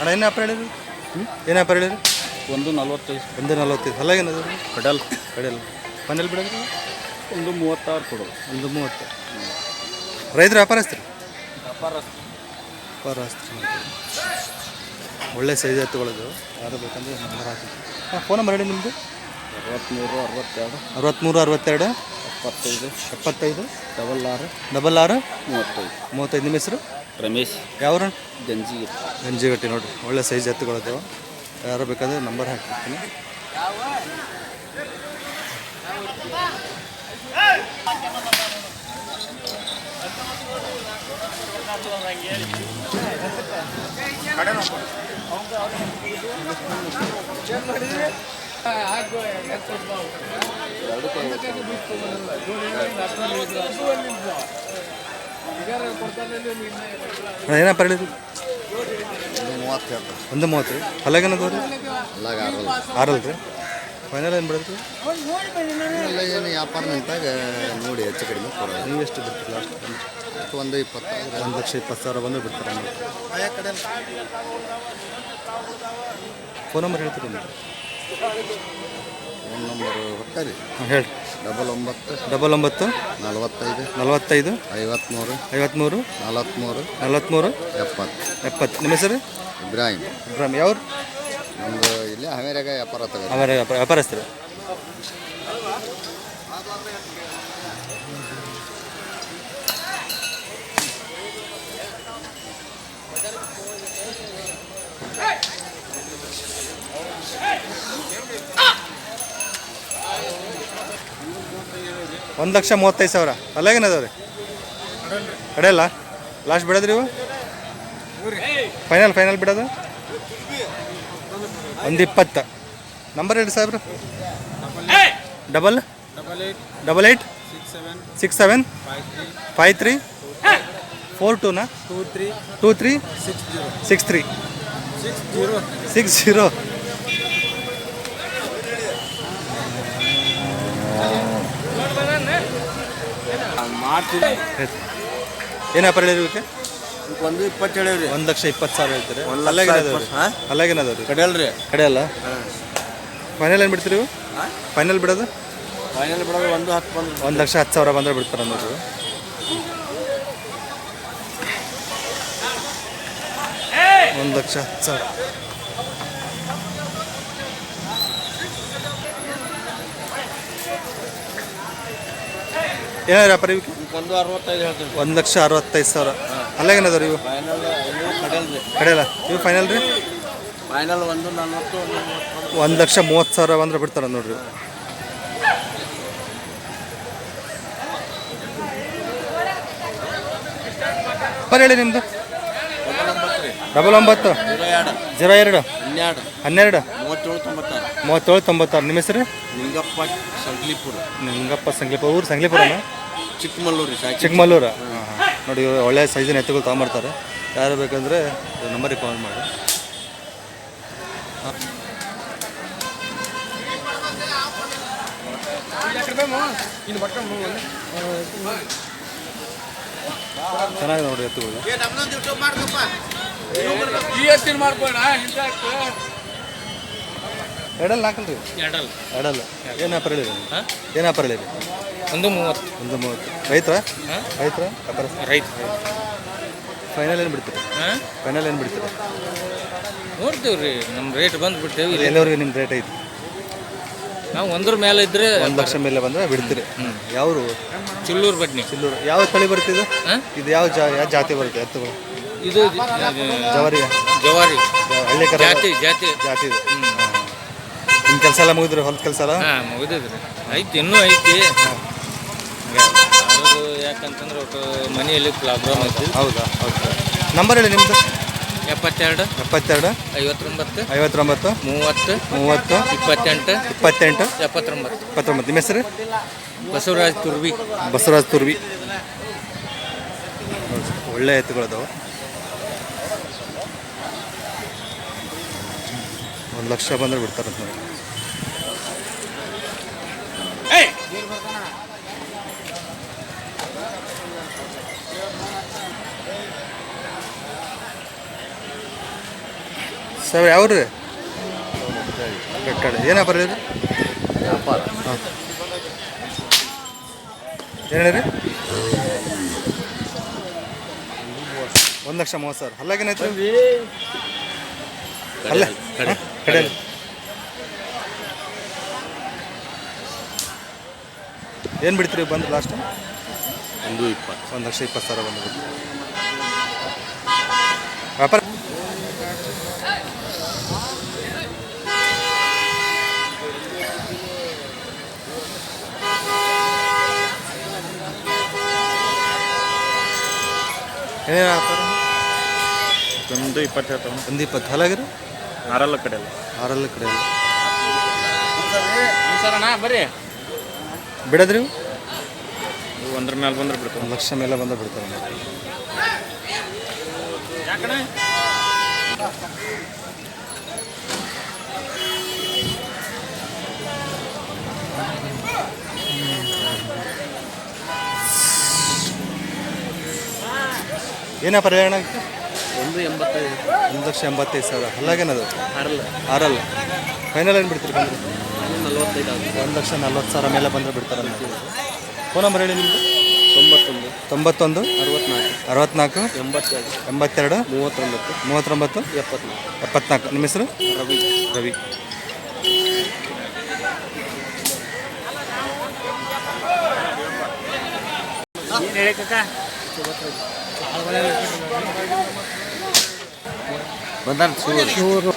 ಅಣ್ಣ ಏನು ವ್ಯಾಪಾರ ಹೇಳಿರಿ ಏನು ವ್ಯಾಪಾರ ಹೇಳಿರಿ 1.45 1.45 ಅಲ್ಲಾಗೇನದು ಕಡಲ್ ಕಡೆಯಲ್ಲ ಮನೇಲಿ ಬಿಡೋದು 1.36 ಕೊಡೋದು 1.30 ರೈತರು ವ್ಯಾಪಾರಸ್ತ್ರಿ ವ್ಯಾಪಾರಸ್ತ್ರಿ ಒಳ್ಳೆ ಸೈಜ್ ಎತ್ತುಗಳದು ಯಾರು ಬೇಕಂದ್ರೆ ನಂಬರ್ ಹಾಕಿ ಹಾಂ ಫೋನ್ ನಂಬರ್ ಹೇಳಿ ನಿಮ್ಮದು 63 62 75 66 66 35 ನಿಮ್ಮ ಹೆಸರು ರಮೇಶ್ ಯಾವ್ರ ಗಂಜಿಗಟ್ಟಿ ನೋಡಿರಿ ಒಳ್ಳೆ ಸೈಜ್ ಎತ್ತುಗಳದು ಯಾರು ಬೇಕಾದ್ರೆ ನಂಬರ್ ಹಾಕ್ತಿರ್ತೀನಿ ಏನಪ್ಪ ಹೇಳಿದ್ರಿ 1.30 ಅಲ್ಲಾಗೇನದು ರೀ ಆರಲ್ರಿ ಫೈನಲ್ ಏನು ಬಿಡೋದು ಏನು ವ್ಯಾಪಾರ ನಿಂತಾಗ ನೋಡಿ ಹೆಚ್ಚು ಕಡಿಮೆ ಕೊಡೋದು. ನೀವು ಎಷ್ಟು ಬಿಡ್ತೀರಿ ಲಾಸ್ಟ್ 1.20 1,20,000 ಬಂದು ಬಿಡ್ತಾರೆ ನೋಡಿ ಫೋನ್ ನಂಬರ್ ಹೇಳ್ತೀರಿ ನೀವು ಫೋನ್ ನಂಬರ್ ಹೊಟ್ಟರಿ ಹಾಂ ಹೇಳಿ 99 99 45 45 53 53 43 43 70 ನಿಮ್ಮ ಹೆಸರು ಇಬ್ರಾಹಿಂ ಯಾವ್ರು ನಮ್ಮದು ಇಲ್ಲೇ ಹಾವೇರಿಯಾಗ ವ್ಯಾಪಾರ ತಗೋ ವ್ಯಾಪಾರಸ್ಥರು ಒಂದು 1,35,000 ಅಲ್ಲಾಗೇನದವ್ರಿ ಕಡೆಯಲ್ಲ ಲಾಸ್ಟ್ ಬಿಡೋದ್ರಿ ಇವು ಫೈನಲ್ ಬಿಡೋದು 1.20 ನಂಬರ್ ಹೇಳಿ ಸಾಹೇಬ್ರು 88 67 53 42 23 63 60 ಏನು ವ್ಯಾಪಾರ ಹೇಳಿರಿ ಇವಕ್ಕೆ 1.20 ಹೇಳಿವ್ರಿ 1,20,000 ಹೇಳ್ತೀರಿ ಅಲ್ಲಾಗೇನದವ್ರಿ ಕಡೆಯಲ್ರಿ ಕಡೆಯಲ್ಲ ಫೈನಲ್ ಏನು ಬಿಡ್ತೀರಿ ಫೈನಲ್ ಬಿಡೋದು ಫೈನಲ್ ಬಿಡೋದು 1.10 ಬಂದು 1,10,000 ಬಂದರೆ ಬಿಡ್ತಾರೆ ನೋಡ್ರಿ 1,10,000 ಏನಾದ್ರು ವ್ಯಾಪಾರ ಇವಕ್ಕೆ 1.65 ಹೇಳ್ತೀವಿ 1,65,000 ಅಲ್ಲಾಗೇನದವ್ರಿ ಇವು ಫೈನಲ್ ಇವು ಕಡೆಯಲ್ರಿ ಕಡೆಯಲ್ಲ ಇವು ಫೈನಲ್ ರೀ ಫೈನಲ್ 1.40 1,30,000 ಬಂದ್ರೆ ಬಿಡ್ತಾರೆ ನೋಡ್ರಿ ಬರೀ ಹೇಳಿ ನಿಮ್ಮದು 99 02 12 37 96 ನಿಮ್ಮ ಹೆಸರು ನಿಂಗಪ್ಪ ಸಂಗ್ಲಿಪುರ ಊರು ಸಂಗ್ಲಿಪುರನ ಚಿಕ್ಕಮಲ್ಲೂರು ನೋಡಿ ಒಳ್ಳೆ ಸೈಜಿನ ಎತ್ತುಗಳು ತೊಗೊಂಬರ್ತಾರೆ ಯಾರು ಬೇಕಂದರೆ ನಂಬರಿಗೆ ಕಾಲ್ ಮಾಡಿ ಚೆನ್ನಾಗಿ ನೋಡಿ ಎತ್ತುಗಳು ಎಡಲ್ ಹಾಕಲ್ರಿ ಎಡಲ್ ಏನು ವ್ಯಾಪಾರ ಹೇಳಿರಿ ಏನು ವ್ಯಾಪಾರ ಹೇಳಿರಿ 1.30 ರೈತರ ವ್ಯಾಪಾರ ಫೈನಲ್ ಏನು ಬಿಡ್ತೀರಿ ನೋಡ್ತೀವಿ ರೀ ನಮ್ಮ ರೇಟ್ ಬಂದು ಬಿಡ್ತೇವೆ ಎಲ್ಲವರೆಗೆ ನಿಮ್ಮ ರೇಟ್ ಐತಿ ನಾವು 100 ಮೇಲೆ ಇದ್ರೆ 1,00,000 ಮೇಲೆ ಬಂದರೆ ಬಿಡ್ತೀರಿ ಯಾವರು ಚಿಲ್ಲೂರು ಬಡ್ನಿ ಯಾವ ತಳಿ ಬರ್ತಿದೆ ಇದು ಯಾವ ಜಾತಿ ಬರುತ್ತೆ ಎತ್ತುಗಳು ಇದು ಜವಾರಿ ಹಳ್ಳಿ ಕರ ಜಾತಿ ಇದು ನಿಮ್ಮ ಕೆಲಸ ಎಲ್ಲ ಮುಗಿದ್ರಿ ಹೊಲದ ಕೆಲಸ ಎಲ್ಲ ಮುಗಿದಿದ್ರಿ ಐತಿ ಇನ್ನೂ ಐತಿ ಯಾಕಂತಂದ್ರೆ ಮನೆಯಲ್ಲಿ ಪ್ರಾಬ್ಲಮ್ ಐತಿ ಹೌದಾ ನಂಬರ್ ಹೇಳಿ ನಿಮ್ಮದು 72 59 30 28 79 ನಿಮ್ಮ ಹೆಸರು ಬಸವರಾಜ್ ತುರ್ವಿ ಒಳ್ಳೆ ಎತ್ತುಗಳದಾವ 1,00,000 ಬಂದರೆ ಬಿಡ್ತಾರಂತ ನೋಡಿ ಸಾವಿರ ಯಾವ ರೀ ಕಡೆ ಏನು ವ್ಯಾಪಾರ ಇದೆ ವ್ಯಾಪಾರ ಹಾಂ ಏನು ಹೇಳಿ 1,30,30,000 ಅಲ್ಲಾಗೇನಾಯ್ತು ಅಲ್ಲ ಕಡೆ ಏನು ಬಿಡ್ತೀರಿ ಬಂದು ಲಾಸ್ಟ್ 1,20,000 ಬಂದು ವ್ಯಾಪಾರ ಏನೇನು ವ್ಯಾಪಾರ 1,20 ಹೇಳ್ತಾವ 1,20 ಹಲಾಗಿರಿ ಆರಲ್ಲ ಕಡೆ ಆರಲ್ಲ ಕಡೆ ಸರ್ ಅಣ್ಣ ಬರ್ರಿ ಬಿಡೋದ್ರಿ ಒಂದ್ರ ಮೇಲೆ ಬಂದ್ರೆ ಬಿಡ್ತಾವ 1,00,000 ಮೇಲೆ ಬಂದ ಬಿಡ್ತಾರೆ ಯಾಕಣ್ಣ ಏನು ವ್ಯಾಪಾರ ಹೇಳೋಣ 1,85 1,85,000 ಅಲ್ಲಾಗೇನದು ಆರಲ್ಲ ಆರಲ್ಲ ಫೈನಲ್ ಏನು ಬಿಡ್ತೀರಿ ಬಂದರೆ 45 1,40,000 ಮೇಲೆ ಬಂದರೆ ಬಿಡ್ತಾರೆ ಫೋನ್ ನಂಬರ್ ಹೇಳಿ ನಿಮ್ಮದು 91 91 64 64 82 32 39 74 ನಿಮ್ಮ ಹೆಸರು ರವಿ ರವಿ ಏನು ಹೇಳಿ ಕಾಕ ಬಂದಾರ ಚೂರು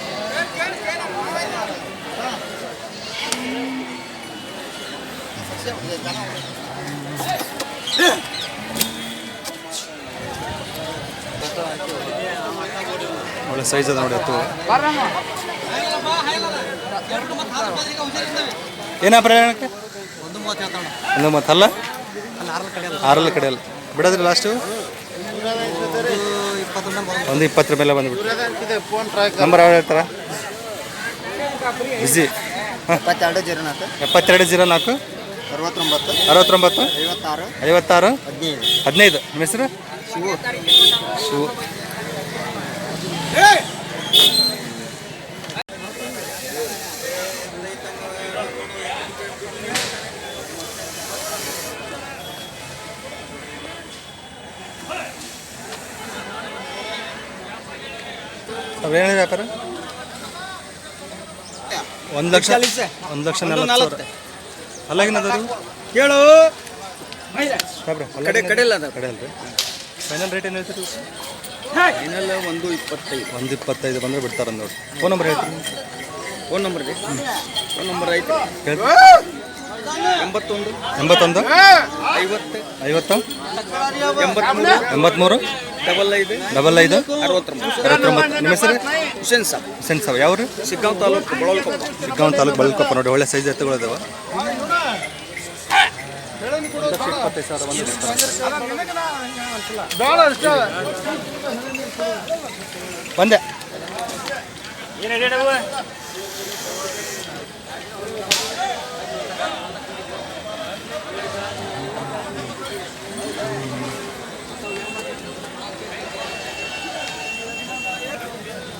ಒಳ್ಳೆ ಸೈಜ್ ಅದ ನೋಡಿ ಎತ್ತು ಏನು ಪ್ರಯಾಣಕ್ಕೆ 1,30 ಅಲ್ಲ ಆರಲ್ಲ ಕಡೆ ಅಲ್ಲ ಬಿಡೋದ್ರಿ ಲಾಸ್ಟು 1,20 ಮೇಲೆ ಬಂದುಬಿಟ್ಟು ನಂಬರ್ ಯಾವ ಹೇಳ್ತಾರ ಬಿಸಿ ಹಾಂ 72 04 69 56 15 ನಿಮ್ಮ ಹೆಸರು ಶಿವು ಅವೇನು ವ್ಯಾಪಾರ 1,40,000 ಅಲ್ಲಾಗಿನದವರು ಕೇಳು ಕಡೆ ಕಡೆ ಇಲ್ಲ ಅದ ಕಡೆ ಅಲ್ರಿ ಫೈನಲ್ ರೇಟ್ ಏನು ಹೇಳ್ತೀರಿ ಫೈನಲ್ 1,25 1,25 ಬಂದರೆ ಬಿಡ್ತಾರೆ ನೋಡಿ ಫೋನ್ ನಂಬರ್ ಹೇಳ್ತೀನಿ ಫೋನ್ ನಂಬರ್ ರೀ ಫೋನ್ ನಂಬರ್ ಐತೆ ಹೇಳಿ 81 81 50 50 83 83 55 55 69 ನಿಮ್ಮ ಹೆಸರು ಹುಸೇನ್ ಸಾಬ್ ಹುಸೇನ್ ಸಾಬ್ ಯಾವ ರೀ ಸಿಗ್ಗಾಂವ್ ತಾಲೂಕು ಬಳಲ್ಕೊಪ್ಪ ಸಿಗ್ಗಾಂವ್ ತಾಲೂಕು ಬಳಕೊಪ್ಪ ನೋಡಿ ಒಳ್ಳೆ ಸೈಜ್ ಎತ್ತುಗಳಿದಾವ 1,25,000 ಬಂದೆ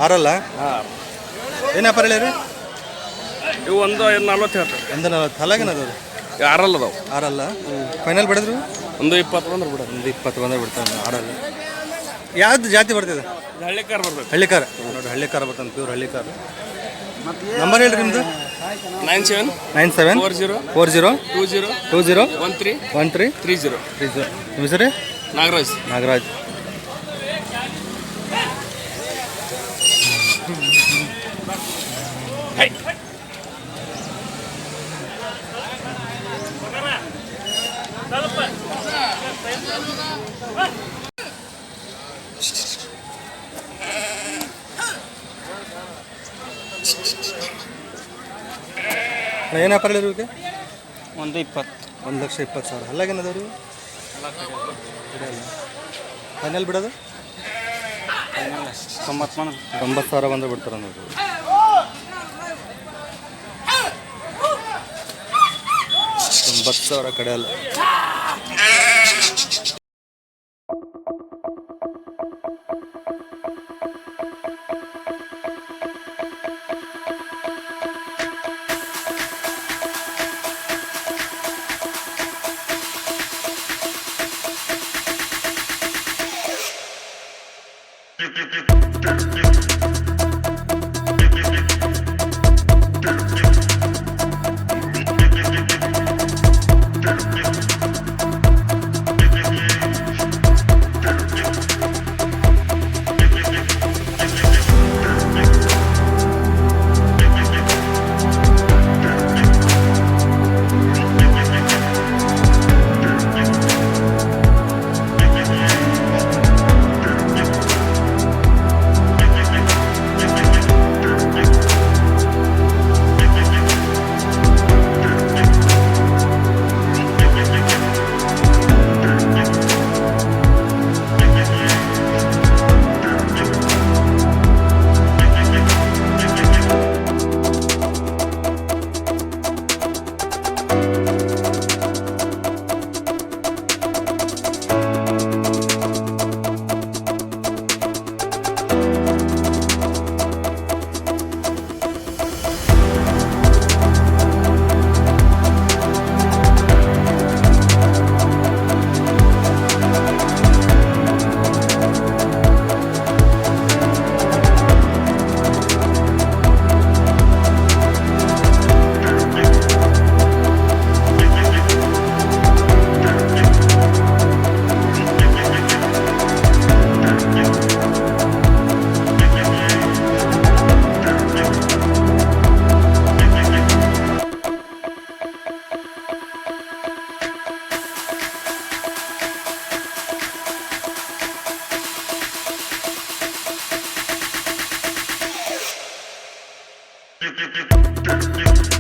ಆರಲ್ಲ ಏನು ವ್ಯಾಪಾರ ಹೇಳಿರಿ ಇವು 1,40 ಹೇಳ್ತಾರೆ 1,40 ಹಲಾಗೇನದು ಆರಲ್ಲ ಅದಾವ ಆರಲ್ಲ ಫೈನಲ್ ಬಿಡಿದ್ರು 1,20 ಬಂದ್ರೆ ಬಿಡೋದು 1,20 ಬಂದ್ರೆ ಬಿಡ್ತಾನೆ ಆರಲ್ಲ ಯಾವ್ದು ಜಾತಿ ಬರ್ತಿದೆ ಹಳ್ಳಿಕಾರ್ ಬರ್ಬೇಕು ಹಳ್ಳಿಕಾರ ನೋಡಿ ಹಳ್ಳಿಕಾರ ಬರ್ತಾನೆ ಪ್ಯೂರ್ ಹಳ್ಳಿಕಾರ ನಂಬರ್ ಹೇಳ್ರಿ ನಿಮ್ಮದು 97 40 20 20 13 13 30 30 ನಿಮ್ಮ ಹೆಸರು ನಾಗರಾಜ್ ನಾಗರಾಜ್ ಏನು ವ್ಯಾಪಾರ ಹೇಳಿರಿ ಇವಕ್ಕೆ 1,20 1,20,000 ಅಲ್ಲಾಗೇನದವ್ರಿ ಫೈನಲ್ ಬಿಡೋದು 90,000 ಬಂದ್ರೆ ಬಿಡ್ತಾರೆ ನೋಡಿ 90,000 ಕಡೆ ಅಲ್ಲ Thank you.